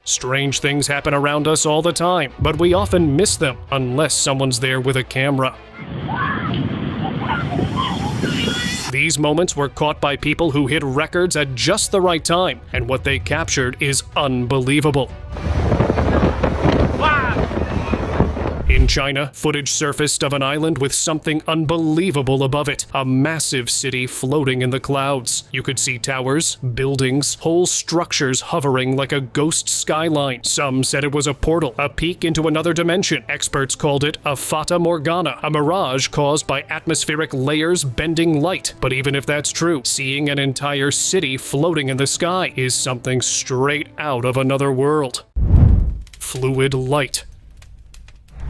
Strange things happen around us all the time, but we often miss them unless someone's there with a camera. These moments were caught by people who hit records at just the right time, and what they captured is unbelievable. In China, footage surfaced of an island with something unbelievable above it, a massive city floating in the clouds. You could see towers, buildings, whole structures hovering like a ghost skyline. Some said it was a portal, a peek into another dimension. Experts called it a fata morgana, a mirage caused by atmospheric layers bending light. But even if that's true, seeing an entire city floating in the sky is something straight out of another world. Fluid light.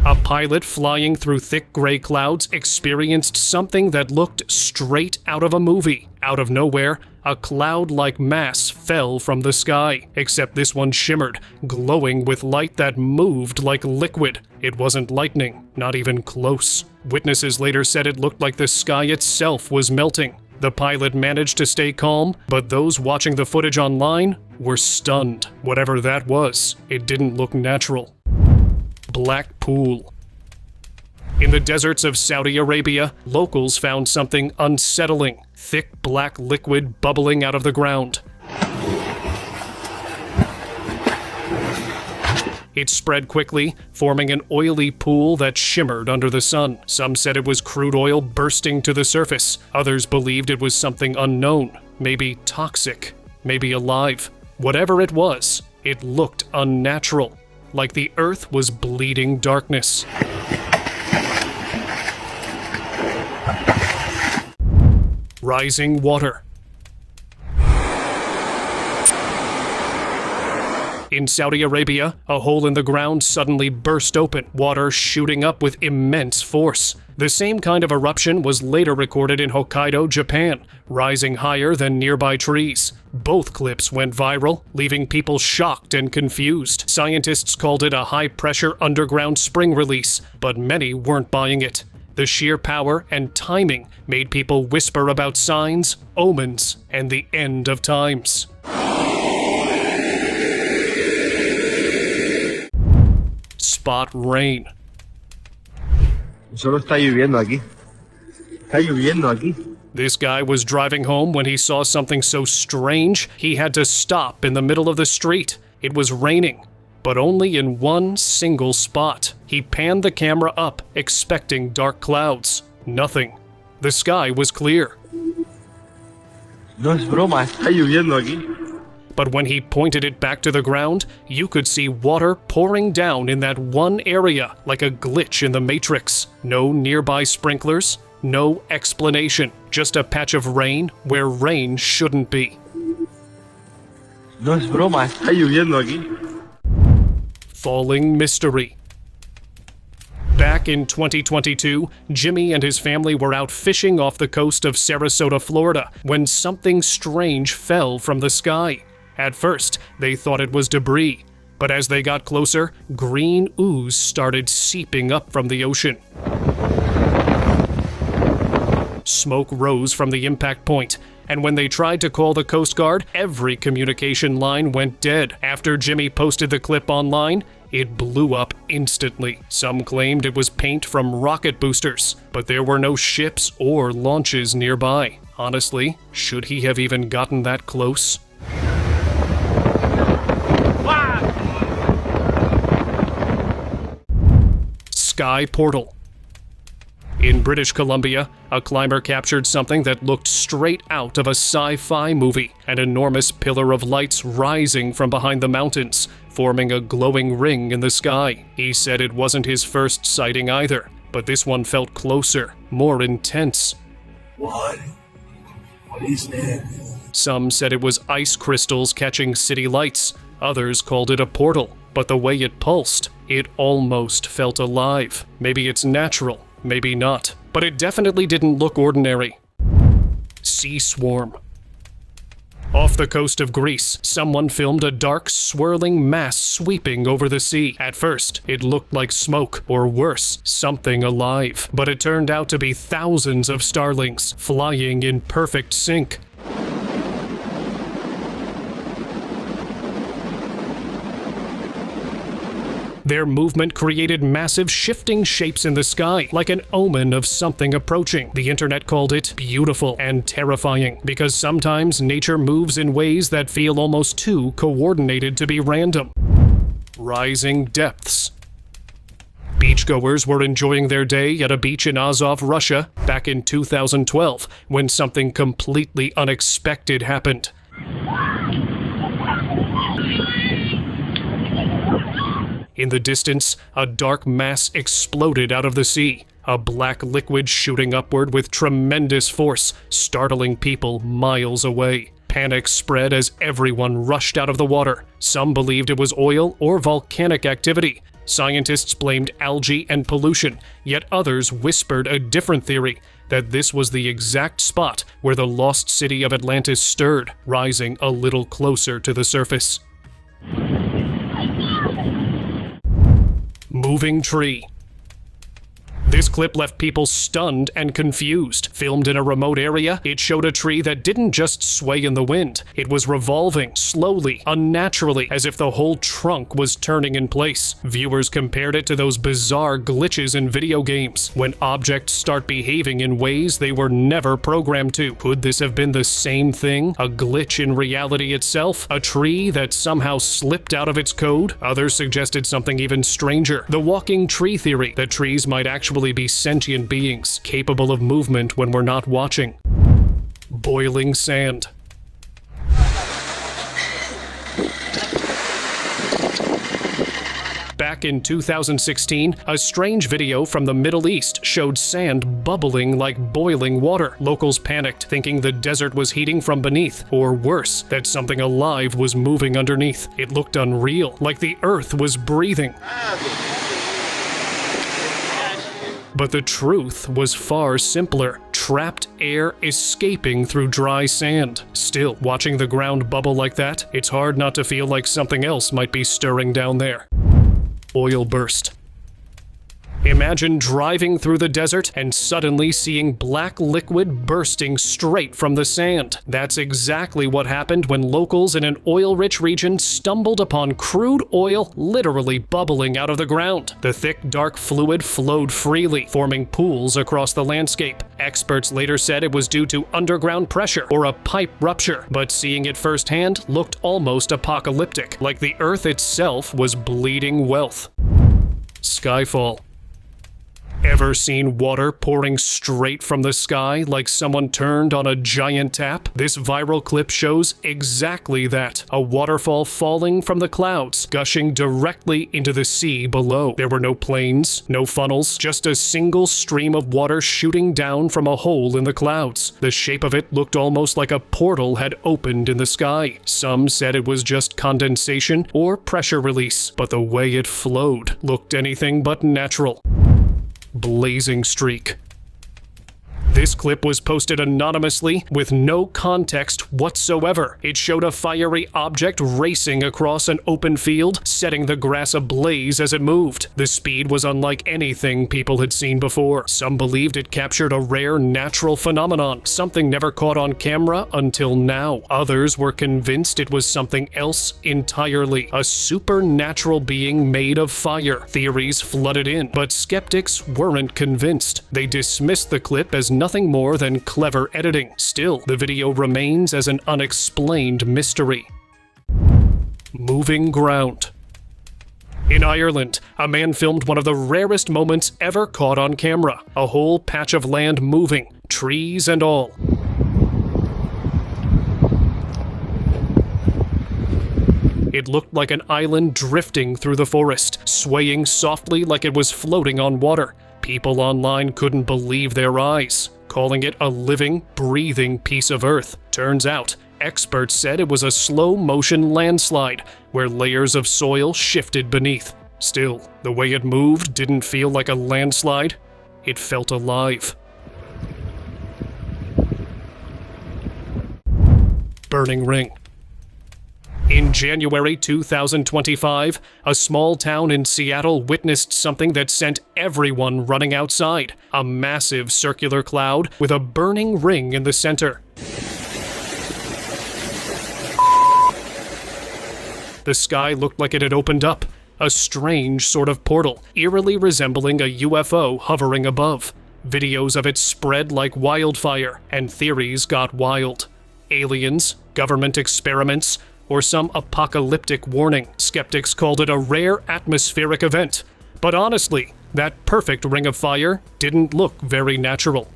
A pilot flying through thick gray clouds experienced something that looked straight out of a movie. Out of nowhere, a cloud-like mass fell from the sky, except this one shimmered, glowing with light that moved like liquid. It wasn't lightning, not even close. Witnesses later said it looked like the sky itself was melting. The pilot managed to stay calm, but those watching the footage online were stunned. Whatever that was, it didn't look natural. Black pool. In the deserts of Saudi Arabia, locals found something unsettling, thick black liquid bubbling out of the ground. It spread quickly, forming an oily pool that shimmered under the sun. Some said it was crude oil bursting to the surface. Others believed it was something unknown, maybe toxic, maybe alive. Whatever it was, it looked unnatural, like the earth was bleeding darkness. Rising water. In Saudi Arabia, a hole in the ground suddenly burst open, water shooting up with immense force. The same kind of eruption was later recorded in Hokkaido, Japan, rising higher than nearby trees. Both clips went viral, leaving people shocked and confused. Scientists called it a high-pressure underground spring release, but many weren't buying it. The sheer power and timing made people whisper about signs, omens, and the end of times. Spot rain. Solo está lloviendo aquí. Está lloviendo aquí. This guy was driving home when he saw something so strange, he had to stop in the middle of the street. It was raining, but only in one single spot. He panned the camera up, expecting dark clouds. Nothing. The sky was clear. No es broma, está lloviendo aquí. But when he pointed it back to the ground, you could see water pouring down in that one area, like a glitch in the Matrix. No nearby sprinklers, no explanation, just a patch of rain where rain shouldn't be. No es broma, está lloviendo aquí. Falling mystery. Back in 2022, Jimmy and his family were out fishing off the coast of Sarasota, Florida, when something strange fell from the sky. At first, they thought it was debris, but as they got closer, green ooze started seeping up from the ocean. Smoke rose from the impact point, and when they tried to call the Coast Guard, every communication line went dead. After Jimmy posted the clip online, it blew up instantly. Some claimed it was paint from rocket boosters, but there were no ships or launches nearby. Honestly, should he have even gotten that close? Sky portal. In British Columbia, a climber captured something that looked straight out of a sci-fi movie, an enormous pillar of lights rising from behind the mountains, forming a glowing ring in the sky. He said it wasn't his first sighting either, but this one felt closer, more intense. What is that? Some said it was ice crystals catching city lights. Others called it a portal, but the way it pulsed, it almost felt alive. Maybe it's natural, maybe not, but it definitely didn't look ordinary. Sea swarm. Off the coast of Greece, someone filmed a dark, swirling mass sweeping over the sea. At first, it looked like smoke, or worse, something alive. But it turned out to be thousands of starlings, flying in perfect sync. Their movement created massive shifting shapes in the sky, like an omen of something approaching. The internet called it beautiful and terrifying, because sometimes nature moves in ways that feel almost too coordinated to be random. Rising depths. Beachgoers were enjoying their day at a beach in Azov, Russia, back in 2012, when something completely unexpected happened. In the distance, a dark mass exploded out of the sea, a black liquid shooting upward with tremendous force, startling people miles away. Panic spread as everyone rushed out of the water. Some believed it was oil or volcanic activity. Scientists blamed algae and pollution, yet others whispered a different theory, that this was the exact spot where the lost city of Atlantis stirred, rising a little closer to the surface. Moving tree. This clip left people stunned and confused. Filmed in a remote area, it showed a tree that didn't just sway in the wind. It was revolving, slowly, unnaturally, as if the whole trunk was turning in place. Viewers compared it to those bizarre glitches in video games, when objects start behaving in ways they were never programmed to. Could this have been the same thing? A glitch in reality itself? A tree that somehow slipped out of its code? Others suggested something even stranger. The walking tree theory, that trees might actually be sentient beings, capable of movement when we're not watching. Boiling sand. Back in 2016, a strange video from the Middle East showed sand bubbling like boiling water. Locals panicked, thinking the desert was heating from beneath, or worse, that something alive was moving underneath. It looked unreal, like the earth was breathing. But the truth was far simpler. Trapped air escaping through dry sand. Still, watching the ground bubble like that, it's hard not to feel like something else might be stirring down there. Oil burst. Imagine driving through the desert and suddenly seeing black liquid bursting straight from the sand. That's exactly what happened when locals in an oil-rich region stumbled upon crude oil literally bubbling out of the ground. The thick, dark fluid flowed freely, forming pools across the landscape. Experts later said it was due to underground pressure or a pipe rupture, but seeing it firsthand looked almost apocalyptic, like the earth itself was bleeding wealth. Skyfall. Ever seen water pouring straight from the sky like someone turned on a giant tap? This viral clip shows exactly that. A waterfall falling from the clouds, gushing directly into the sea below. There were no planes, no funnels, just a single stream of water shooting down from a hole in the clouds. The shape of it looked almost like a portal had opened in the sky. Some said it was just condensation or pressure release, but the way it flowed looked anything but natural. Blazing streak. This clip was posted anonymously with no context whatsoever. It showed a fiery object racing across an open field, setting the grass ablaze as it moved. The speed was unlike anything people had seen before. Some believed it captured a rare natural phenomenon, something never caught on camera until now. Others were convinced it was something else entirely, a supernatural being made of fire. Theories flooded in, but skeptics weren't convinced. They dismissed the clip as nothing more than clever editing. Still, the video remains as an unexplained mystery. Moving ground. In Ireland, a man filmed one of the rarest moments ever caught on camera. A whole patch of land moving, trees and all. It looked like an island drifting through the forest, swaying softly like it was floating on water. People online couldn't believe their eyes, calling it a living, breathing piece of earth. Turns out, experts said it was a slow-motion landslide, where layers of soil shifted beneath. Still, the way it moved didn't feel like a landslide. It felt alive. Burning ring. In January 2025, a small town in Seattle witnessed something that sent everyone running outside. A massive circular cloud with a burning ring in the center. The sky looked like it had opened up. A strange sort of portal, eerily resembling a UFO hovering above. Videos of it spread like wildfire, and theories got wild. Aliens, government experiments, or some apocalyptic warning. Skeptics called it a rare atmospheric event. But honestly, that perfect ring of fire didn't look very natural.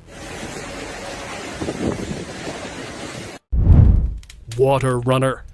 Water runner.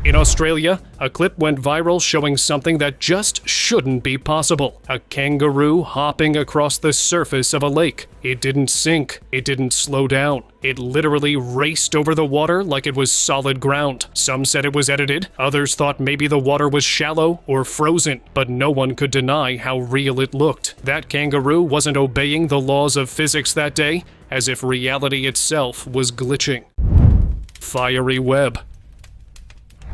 In Australia, a clip went viral showing something that just shouldn't be possible. A kangaroo hopping across the surface of a lake. It didn't sink. It didn't slow down. It literally raced over the water like it was solid ground. Some said it was edited. Others thought maybe the water was shallow or frozen, but no one could deny how real it looked. That kangaroo wasn't obeying the laws of physics that day, as if reality itself was glitching. Fiery web.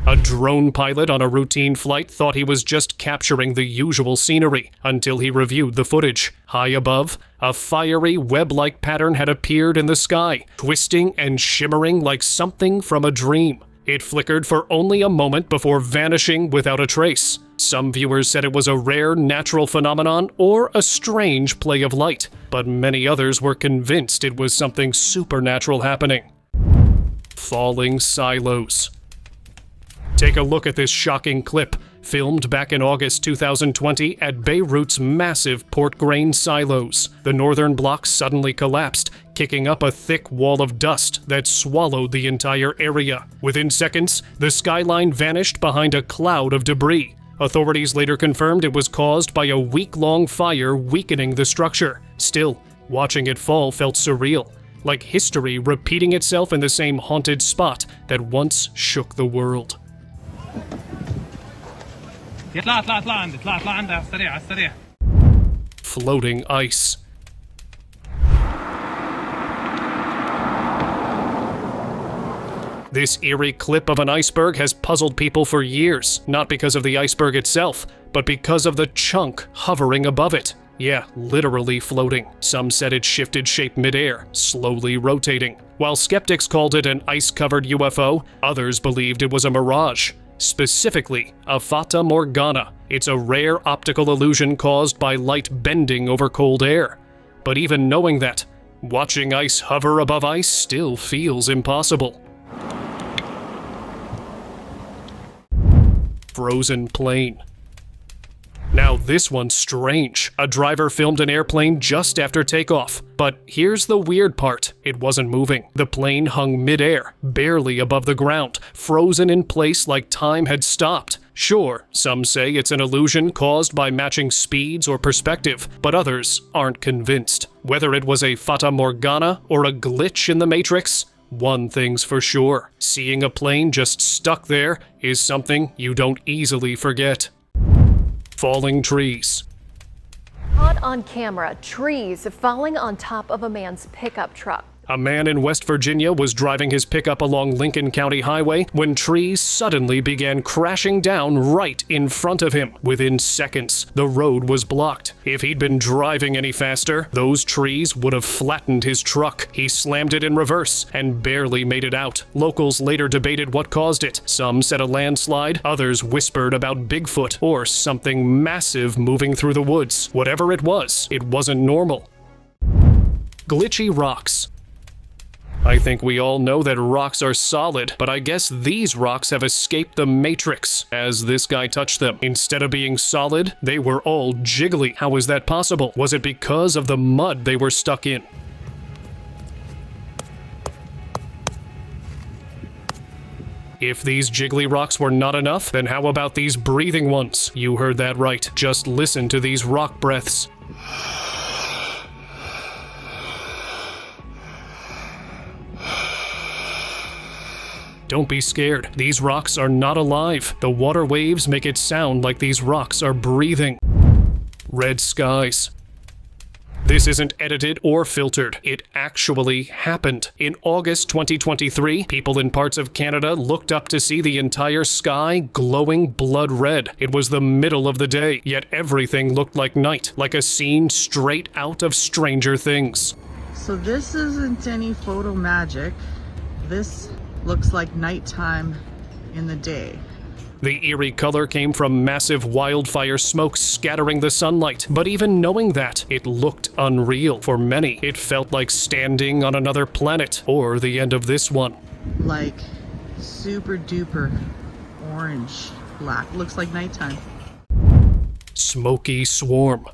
A drone pilot on a routine flight thought he was just capturing the usual scenery until he reviewed the footage. High above, a fiery web-like pattern had appeared in the sky, twisting and shimmering like something from a dream. It flickered for only a moment before vanishing without a trace. Some viewers said it was a rare natural phenomenon or a strange play of light, but many others were convinced it was something supernatural happening. Falling silos. Take a look at this shocking clip, filmed back in August 2020 at Beirut's massive port grain silos. The northern block suddenly collapsed, kicking up a thick wall of dust that swallowed the entire area. Within seconds, the skyline vanished behind a cloud of debris. Authorities later confirmed it was caused by a week-long fire weakening the structure. Still, watching it fall felt surreal, like history repeating itself in the same haunted spot that once shook the world. Floating ice. This eerie clip of an iceberg has puzzled people for years, not because of the iceberg itself, but because of the chunk hovering above it. Yeah, literally floating. Some said it shifted shape midair, slowly rotating. While skeptics called it an ice-covered UFO, others believed it was a mirage. Specifically, a fata morgana. It's a rare optical illusion caused by light bending over cold air. But even knowing that, watching ice hover above ice still feels impossible. Frozen plane. Now this one's strange. A driver filmed an airplane just after takeoff. But here's the weird part. It wasn't moving. The plane hung midair, barely above the ground, frozen in place like time had stopped. Sure, some say it's an illusion caused by matching speeds or perspective, but others aren't convinced. Whether it was a fata morgana or a glitch in the Matrix, one thing's for sure. Seeing a plane just stuck there is something you don't easily forget. Falling trees. Caught on camera, trees falling on top of a man's pickup truck. A man in West Virginia was driving his pickup along Lincoln County Highway when trees suddenly began crashing down right in front of him. Within seconds, the road was blocked. If he'd been driving any faster, those trees would have flattened his truck. He slammed it in reverse and barely made it out. Locals later debated what caused it. Some said a landslide, others whispered about Bigfoot or something massive moving through the woods. Whatever it wasn't normal. Glitchy rocks. I think we all know that rocks are solid, but I guess these rocks have escaped the Matrix as this guy touched them. Instead of being solid, they were all jiggly. How is that possible? Was it because of the mud they were stuck in? If these jiggly rocks were not enough, then how about these breathing ones? You heard that right. Just listen to these rock breaths. Don't be scared. These rocks are not alive. The water waves make it sound like these rocks are breathing. Red skies. This isn't edited or filtered. It actually happened. In August 2023, people in parts of Canada looked up to see the entire sky glowing blood red. It was the middle of the day, yet everything looked like night, like a scene straight out of Stranger Things. So this isn't any photo magic. This looks like nighttime in the day. The eerie color came from massive wildfire smoke scattering the sunlight, but even knowing that, it looked unreal. For many, it felt like standing on another planet, or the end of this one. Like super duper orange, black. Looks like nighttime. Smoky swarm.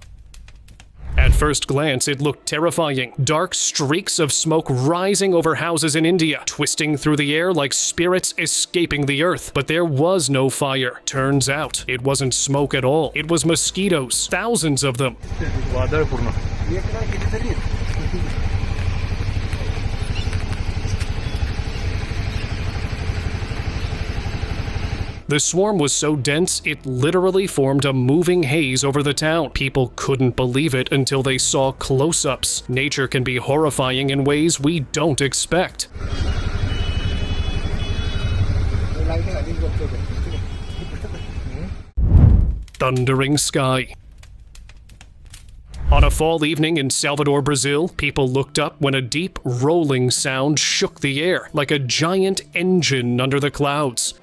At first glance, it looked terrifying. Dark streaks of smoke rising over houses in India, twisting through the air like spirits escaping the earth. But there was no fire. Turns out, it wasn't smoke at all. It was mosquitoes, thousands of them. The swarm was so dense, it literally formed a moving haze over the town. People couldn't believe it until they saw close-ups. Nature can be horrifying in ways we don't expect. Thundering sky. On a fall evening in Salvador, Brazil, people looked up when a deep, rolling sound shook the air, like a giant engine under the clouds.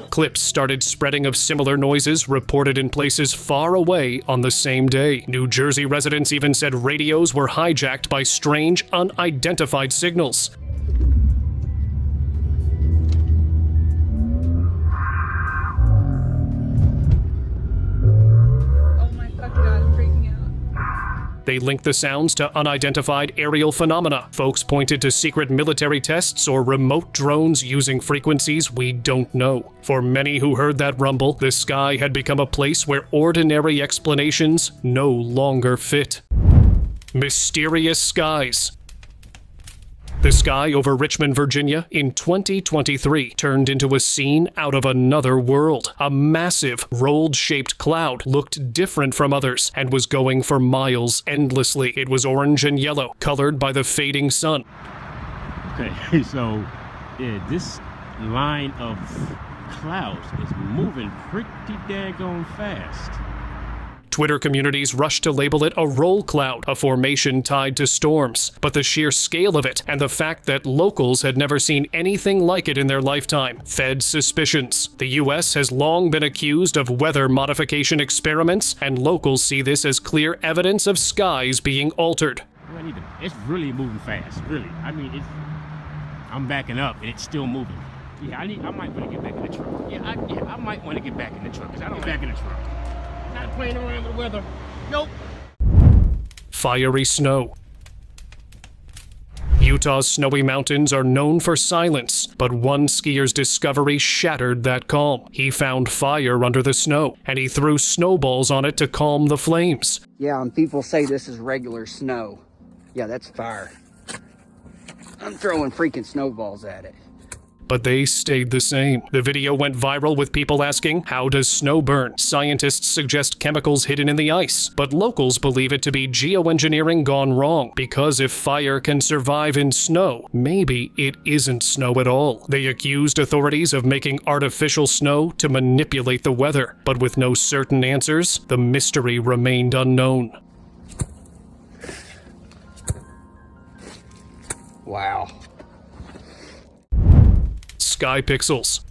Clips started spreading of similar noises reported in places far away on the same day. New Jersey residents even said radios were hijacked by strange, unidentified signals. They linked the sounds to unidentified aerial phenomena. Folks pointed to secret military tests or remote drones using frequencies we don't know. For many who heard that rumble, the sky had become a place where ordinary explanations no longer fit. Mysterious skies. The sky over Richmond, Virginia in 2023 turned into a scene out of another world. A massive, rolled-shaped cloud looked different from others and was going for miles endlessly. It was orange and yellow, colored by the fading sun. Okay, so yeah, this line of clouds is moving pretty daggone fast. Twitter communities rushed to label it a roll cloud, a formation tied to storms. But the sheer scale of it, and the fact that locals had never seen anything like it in their lifetime, fed suspicions. The US has long been accused of weather modification experiments, and locals see this as clear evidence of skies being altered. It's really moving fast, really. I mean, I'm backing up, and it's still moving. Yeah, I might want to get back in the truck. I might want to get back in the truck, because I don't back in the truck. Not playing around with weather. Nope. Fiery snow. Utah's snowy mountains are known for silence, but one skier's discovery shattered that calm. He found fire under the snow, and he threw snowballs on it to calm the flames. Yeah, and people say this is regular snow. Yeah, that's fire. I'm throwing freaking snowballs at it. But they stayed the same. The video went viral with people asking, how does snow burn? Scientists suggest chemicals hidden in the ice, but locals believe it to be geoengineering gone wrong, because if fire can survive in snow, maybe it isn't snow at all. They accused authorities of making artificial snow to manipulate the weather, but with no certain answers, the mystery remained unknown. Wow. Sky pixels.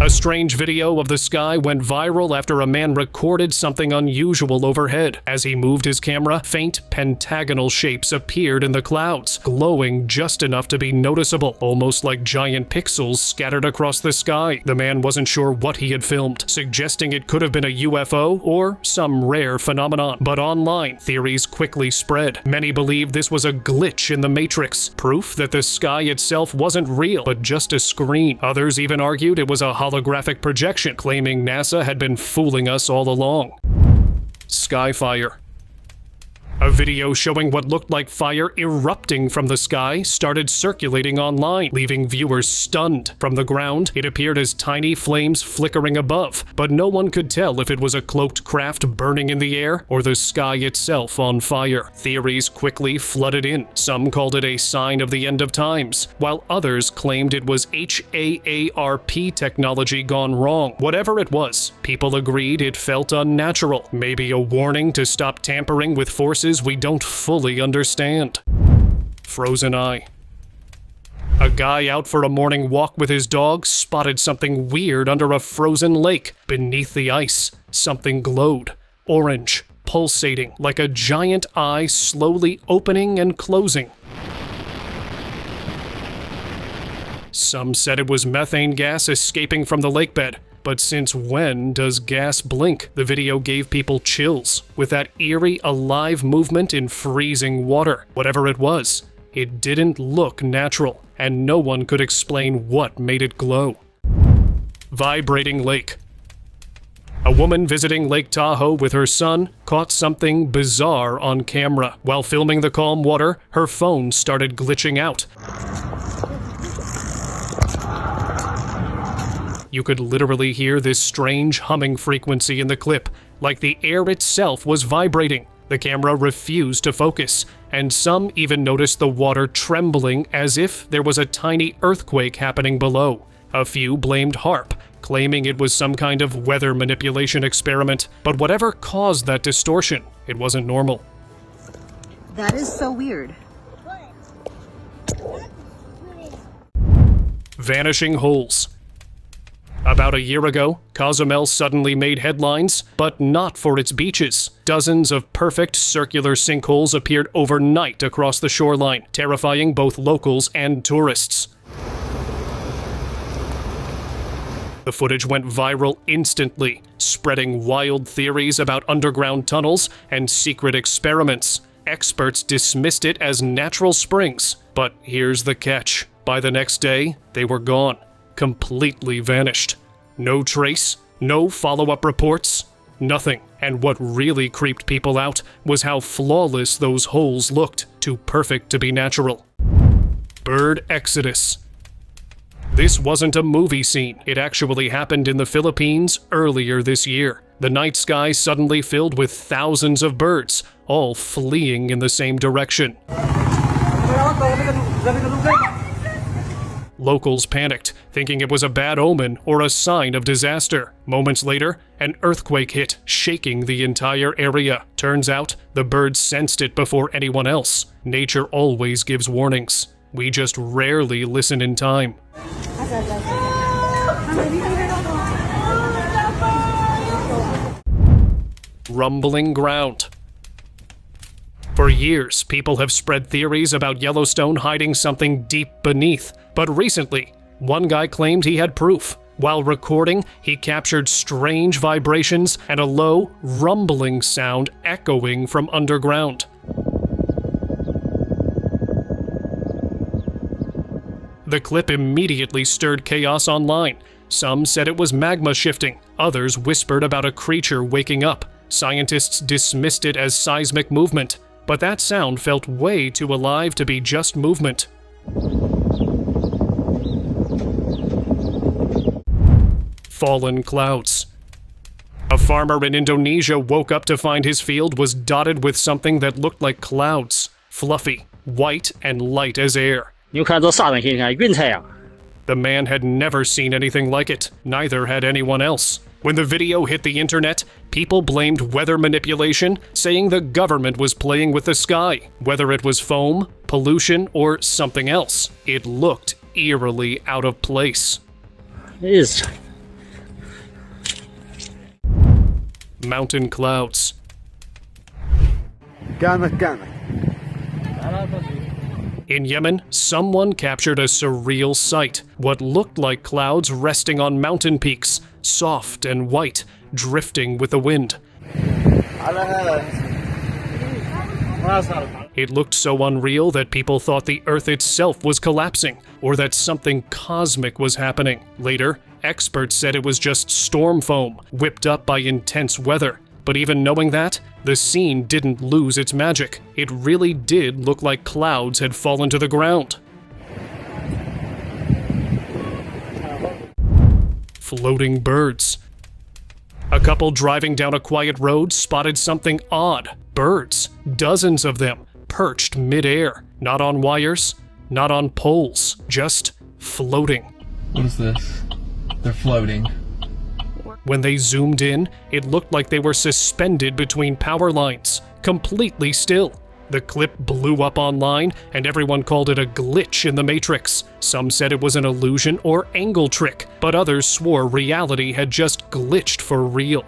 A strange video of the sky went viral after a man recorded something unusual overhead. As he moved his camera, faint pentagonal shapes appeared in the clouds, glowing just enough to be noticeable, almost like giant pixels scattered across the sky. The man wasn't sure what he had filmed, suggesting it could have been a UFO or some rare phenomenon. But online, theories quickly spread. Many believed this was a glitch in the Matrix, proof that the sky itself wasn't real, but just a screen. Others even argued it was a holographic projection, claiming NASA had been fooling us all along. Skyfire. A video showing what looked like fire erupting from the sky started circulating online, leaving viewers stunned. From the ground, it appeared as tiny flames flickering above, but no one could tell if it was a cloaked craft burning in the air or the sky itself on fire. Theories quickly flooded in. Some called it a sign of the end of times, while others claimed it was HAARP technology gone wrong. Whatever it was, people agreed it felt unnatural, maybe a warning to stop tampering with forces we don't fully understand. Frozen eye. A guy out for a morning walk with his dog spotted something weird under a frozen lake. Beneath the ice, something glowed. Orange, pulsating, like a giant eye slowly opening and closing. Some said it was methane gas escaping from the lakebed. But since when does gas blink? The video gave people chills, with that eerie, alive movement in freezing water. Whatever it was, it didn't look natural, and no one could explain what made it glow. Vibrating lake. A woman visiting Lake Tahoe with her son caught something bizarre on camera. While filming the calm water, her phone started glitching out. You could literally hear this strange humming frequency in the clip, like the air itself was vibrating. The camera refused to focus, and some even noticed the water trembling as if there was a tiny earthquake happening below. A few blamed HAARP, claiming it was some kind of weather manipulation experiment, but whatever caused that distortion, it wasn't normal. That is so weird. Vanishing holes. About a year ago, Cozumel suddenly made headlines, but not for its beaches. Dozens of perfect circular sinkholes appeared overnight across the shoreline, terrifying both locals and tourists. The footage went viral instantly, spreading wild theories about underground tunnels and secret experiments. Experts dismissed it as natural springs, but here's the catch. By the next day, they were gone. Completely vanished. No trace, no follow-up reports, nothing. And what really creeped people out was how flawless those holes looked, too perfect to be natural. Bird exodus. This wasn't a movie scene. It actually happened in the Philippines earlier this year. The night sky suddenly filled with thousands of birds, all fleeing in the same direction. Locals panicked, thinking it was a bad omen or a sign of disaster. Moments later, an earthquake hit, shaking the entire area. Turns out, the birds sensed it before anyone else. Nature always gives warnings. We just rarely listen in time. Rumbling ground. For years, people have spread theories about Yellowstone hiding something deep beneath. But recently, one guy claimed he had proof. While recording, he captured strange vibrations and a low, rumbling sound echoing from underground. The clip immediately stirred chaos online. Some said it was magma shifting. Others whispered about a creature waking up. Scientists dismissed it as seismic movement. But that sound felt way too alive to be just movement. Fallen clouds. A farmer in Indonesia woke up to find his field was dotted with something that looked like clouds. Fluffy, white, and light as air. The man had never seen anything like it. Neither had anyone else. When the video hit the internet, people blamed weather manipulation, saying the government was playing with the sky. Whether it was foam, pollution, or something else, it looked eerily out of place. It is. Mountain clouds. In Yemen, someone captured a surreal sight. What looked like clouds resting on mountain peaks, soft and white, drifting with the wind. It looked so unreal that people thought the Earth itself was collapsing, or that something cosmic was happening. Later, experts said it was just storm foam, whipped up by intense weather. But even knowing that, the scene didn't lose its magic. It really did look like clouds had fallen to the ground. Floating birds. A couple driving down a quiet road spotted something odd. Birds, dozens of them, perched mid-air. Not on wires, not on poles, just floating. What is this? They're floating. When they zoomed in, it looked like they were suspended between power lines, completely still. The clip blew up online, and everyone called it a glitch in the Matrix. Some said it was an illusion or angle trick, but others swore reality had just glitched for real.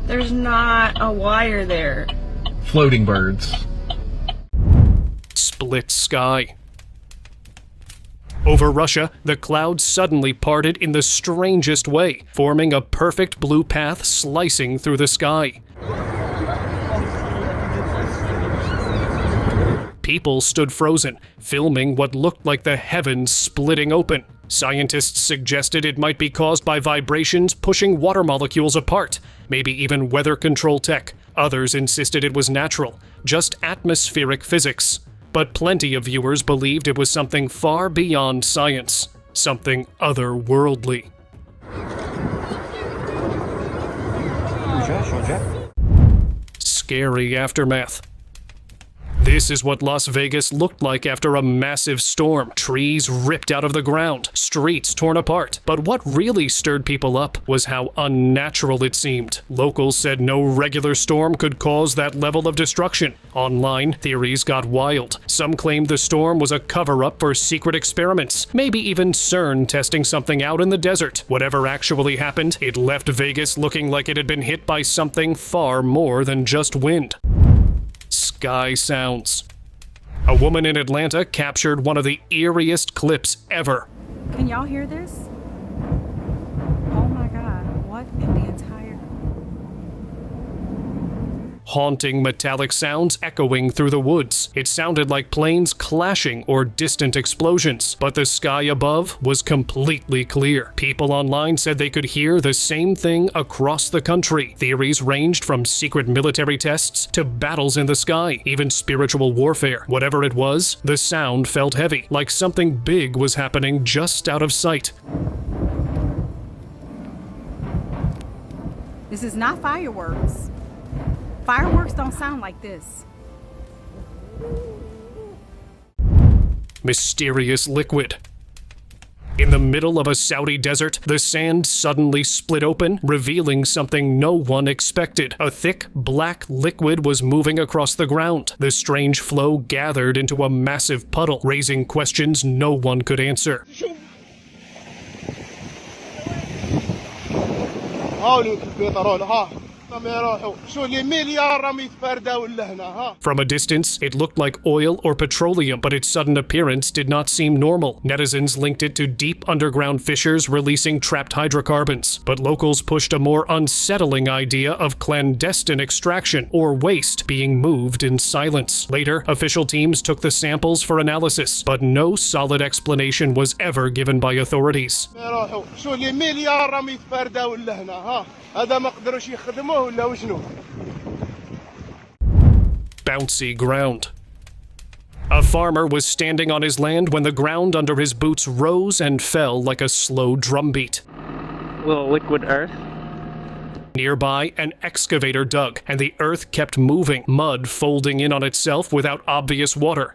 There's not a wire there. Floating birds. Split sky. Over Russia, the clouds suddenly parted in the strangest way, forming a perfect blue path slicing through the sky. People stood frozen, filming what looked like the heavens splitting open. Scientists suggested it might be caused by vibrations pushing water molecules apart, maybe even weather control tech. Others insisted it was natural, just atmospheric physics. But plenty of viewers believed it was something far beyond science, something otherworldly. Scary aftermath. This is what Las Vegas looked like after a massive storm. Trees ripped out of the ground, streets torn apart. But what really stirred people up was how unnatural it seemed. Locals said no regular storm could cause that level of destruction. Online, theories got wild. Some claimed the storm was a cover-up for secret experiments, maybe even CERN testing something out in the desert. Whatever actually happened, it left Vegas looking like it had been hit by something far more than just wind. Sky sounds. A woman in Atlanta captured one of the eeriest clips ever. Can y'all hear this? Oh my God, what in the entire... Haunting metallic sounds echoing through the woods. It sounded like planes clashing or distant explosions, but the sky above was completely clear. People online said they could hear the same thing across the country. Theories ranged from secret military tests to battles in the sky, even spiritual warfare. Whatever it was, the sound felt heavy, like something big was happening just out of sight. This is not fireworks. Fireworks don't sound like this. Mysterious liquid. In the middle of a Saudi desert, the sand suddenly split open, revealing something no one expected. A thick, black liquid was moving across the ground. The strange flow gathered into a massive puddle, raising questions no one could answer. From a distance, it looked like oil or petroleum, but its sudden appearance did not seem normal. Netizens linked it to deep underground fissures releasing trapped hydrocarbons, but locals pushed a more unsettling idea of clandestine extraction or waste being moved in silence. Later, official teams took the samples for analysis, but no solid explanation was ever given by authorities. Bouncy ground. A farmer was standing on his land when the ground under his boots rose and fell like a slow drumbeat. Little liquid earth. Nearby, an excavator dug, and the earth kept moving, mud folding in on itself without obvious water.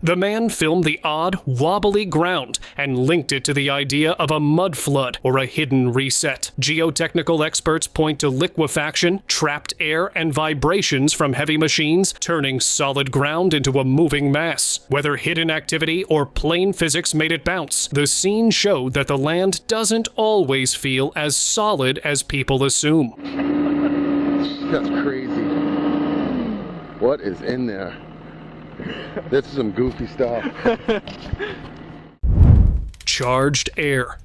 The man filmed the odd, wobbly ground and linked it to the idea of a mud flood or a hidden reset. Geotechnical experts point to liquefaction, trapped air, and vibrations from heavy machines turning solid ground into a moving mass. Whether hidden activity or plain physics made it bounce, the scene showed that the land doesn't always feel as solid as people assume. That's crazy. What is in there? This is some goofy stuff. Charged air.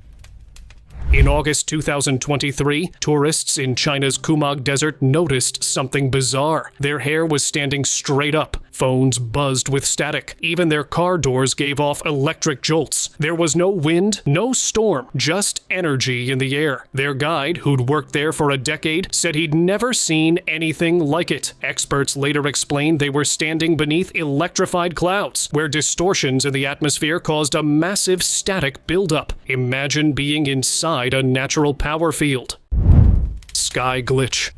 In August 2023, tourists in China's Kumag Desert noticed something bizarre. Their hair was standing straight up. Phones buzzed with static. Even their car doors gave off electric jolts. There was no wind, no storm, just energy in the air. Their guide, who'd worked there for a decade, said he'd never seen anything like it. Experts later explained they were standing beneath electrified clouds, where distortions in the atmosphere caused a massive static buildup. Imagine being inside a natural power field. Sky glitch.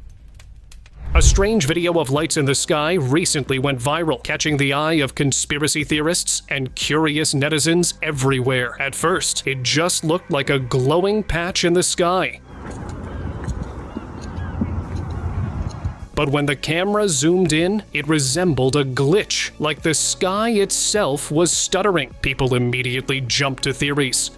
A strange video of lights in the sky recently went viral, catching the eye of conspiracy theorists and curious netizens everywhere. At first, it just looked like a glowing patch in the sky. But But when the camera zoomed in, it resembled a glitch, like the sky itself was stuttering. People immediately jumped to theories.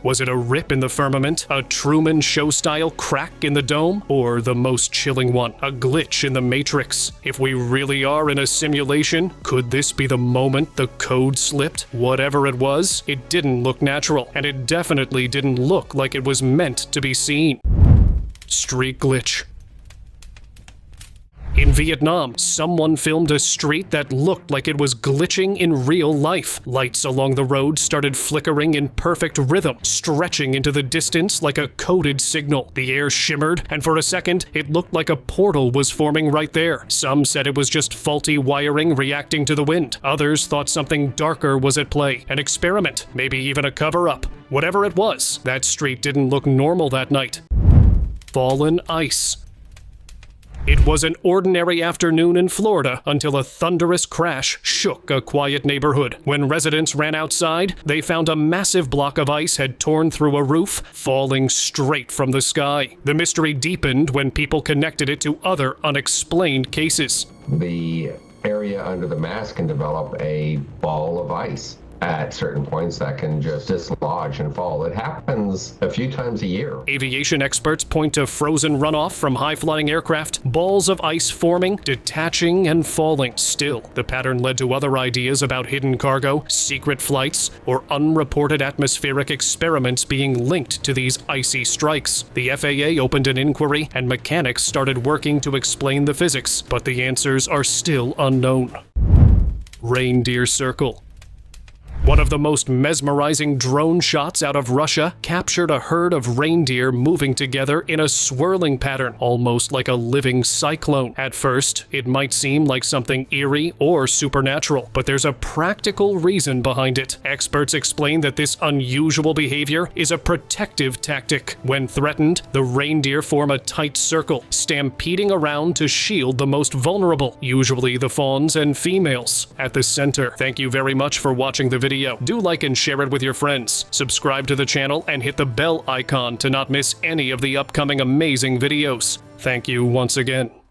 Was it a rip in the firmament, a Truman Show-style crack in the dome, or the most chilling one, a glitch in the Matrix? If we really are in a simulation, could this be the moment the code slipped? Whatever it was, it didn't look natural, and it definitely didn't look like it was meant to be seen. Street glitch. In Vietnam, someone filmed a street that looked like it was glitching in real life. Lights along the road started flickering in perfect rhythm, stretching into the distance like a coded signal. The air shimmered, and for a second, it looked like a portal was forming right there. Some said it was just faulty wiring reacting to the wind. Others thought something darker was at play, an experiment, maybe even a cover-up. Whatever it was, that street didn't look normal that night. Fallen ice. It was an ordinary afternoon in Florida until a thunderous crash shook a quiet neighborhood. When residents ran outside, they found a massive block of ice had torn through a roof, falling straight from the sky. The mystery deepened when people connected it to other unexplained cases. The area under the mast can develop a ball of ice at certain points that can just dislodge and fall. It happens a few times a year. Aviation experts point to frozen runoff from high-flying aircraft, balls of ice forming, detaching, and falling. Still, the pattern led to other ideas about hidden cargo, secret flights, or unreported atmospheric experiments being linked to these icy strikes. The FAA opened an inquiry, and mechanics started working to explain the physics, but the answers are still unknown. Reindeer Circle. One of the most mesmerizing drone shots out of Russia captured a herd of reindeer moving together in a swirling pattern, almost like a living cyclone. At first, it might seem like something eerie or supernatural, but there's a practical reason behind it. Experts explain that this unusual behavior is a protective tactic. When threatened, the reindeer form a tight circle, stampeding around to shield the most vulnerable, usually the fawns and females. At the center, thank you very much for watching the video. Do like and share it with your friends. Subscribe to the channel and hit the bell icon to not miss any of the upcoming amazing videos. Thank you once again.